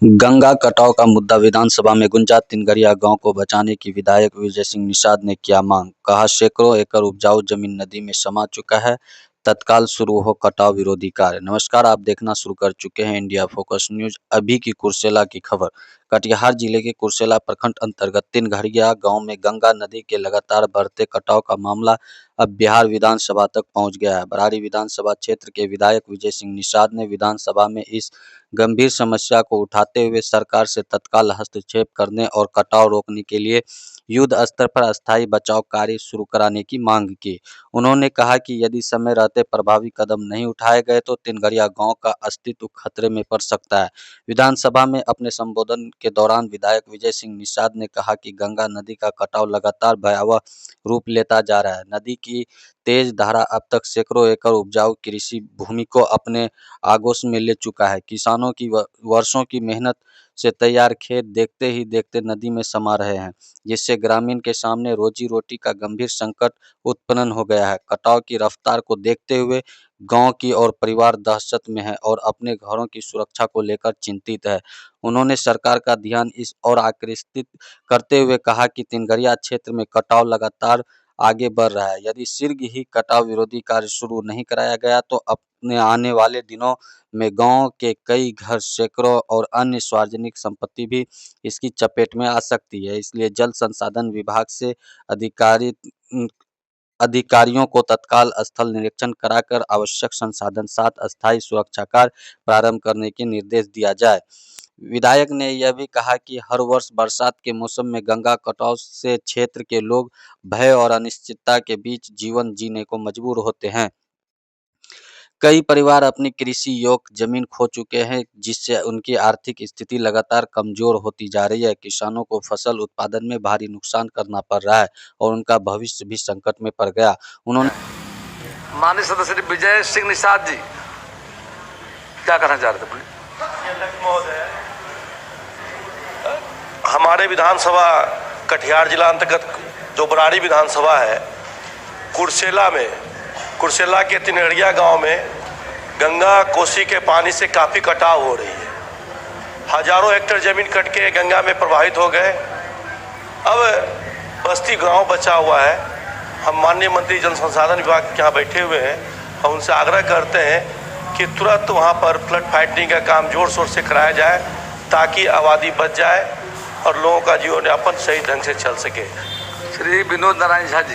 गंगा कटाव का मुद्दा विधानसभा में गूंजा। तिनगरिया गांव को बचाने की विधायक विजय सिंह निषाद ने किया मांग। कहा, सैकड़ों एकड़ उपजाऊ जमीन नदी में समा चुका है, तत्काल शुरू हो कटाव विरोधी कार्य। नमस्कार, आप देखना शुरू कर चुके हैं इंडिया फोकस न्यूज। अभी की कुर्सेला की खबर। कटिहार जिले के कुर्सेला प्रखंड अंतर्गत तिनगरिया गांव में गंगा नदी के लगातार बढ़ते कटाव का मामला अब बिहार विधानसभा तक पहुंच गया है। बरारी विधानसभा क्षेत्र के विधायक विजय सिंह निषाद ने विधानसभा में इस गंभीर समस्या को उठाते हुए सरकार से तत्काल हस्तक्षेप करने और कटाव रोकने के लिए युद्ध स्तर पर अस्थायी बचाव कार्य शुरू कराने की मांग की। उन्होंने कहा कि यदि समय रहते प्रभावी कदम नहीं उठाए गए तो तिनगरिया गांव का अस्तित्व खतरे में पड़ सकता है। विधानसभा में अपने संबोधन के दौरान विधायक विजय सिंह निषाद ने कहा कि गंगा नदी का कटाव लगातार भयावह रूप लेता जा रहा है। नदी की तेज धारा अब तक सैकड़ों एकड़ उपजाऊ कृषि भूमि को अपने आगोश में ले चुका है। किसानों की वर्षों की मेहनत से तैयार खेत देखते ही देखते नदी में समा रहे हैं, जिससे ग्रामीण के सामने रोजी रोटी का गंभीर संकट उत्पन्न हो गया है। कटाव की रफ्तार को देखते हुए गांव की और परिवार दहशत में है और अपने घरों की सुरक्षा को लेकर चिंतित है। उन्होंने सरकार का ध्यान इस ओर आकृष्टित करते हुए कहा कि तिनगरिया क्षेत्र में कटाव लगातार आगे बढ़ रहा है। यदि शीघ्र ही कटाव विरोधी कार्य शुरू नहीं कराया गया तो अपने आने वाले दिनों में गांव के कई घर, सैकड़ों और अन्य सार्वजनिक संपत्ति भी इसकी चपेट में आ सकती है। इसलिए जल संसाधन विभाग से अधिकारियों को तत्काल स्थल निरीक्षण कराकर आवश्यक संसाधन साथ अस्थायी सुरक्षा कार्य प्रारंभ करने के निर्देश दिया जाए। विधायक ने यह भी कहा कि हर वर्ष बरसात के मौसम में गंगा कटाव से क्षेत्र के लोग भय और अनिश्चितता के बीच जीवन जीने को मजबूर होते हैं। कई परिवार अपनी कृषि योग्य जमीन खो चुके हैं, जिससे उनकी आर्थिक स्थिति लगातार कमजोर होती जा रही है। किसानों को फसल उत्पादन में भारी नुकसान करना पड़ रहा है और उनका भविष्य भी संकट में पड़ गया। उन्होंने माननीय सदस्य विजय सिंह निषाद जी क्या कहना चाह रहे थे? हमारे विधानसभा कटिहार जिला अंतर्गत जो बरारी विधानसभा है, कुर्सेला के तिनगरिया गांव में गंगा कोसी के पानी से काफ़ी कटाव हो रही है। हजारों हेक्टेयर जमीन कट के गंगा में प्रवाहित हो गए। अब बस्ती गांव बचा हुआ है। हम माननीय मंत्री जल संसाधन विभाग के यहाँ बैठे हुए हैं। हम उनसे आग्रह करते हैं कि तुरंत वहाँ पर फ्लड फाइटिंग का काम जोर शोर से कराया जाए, ताकि आबादी बच जाए और लोगों का जीवन यापन सही ढंग से चल सके। श्री विनोद नारायण झा जी।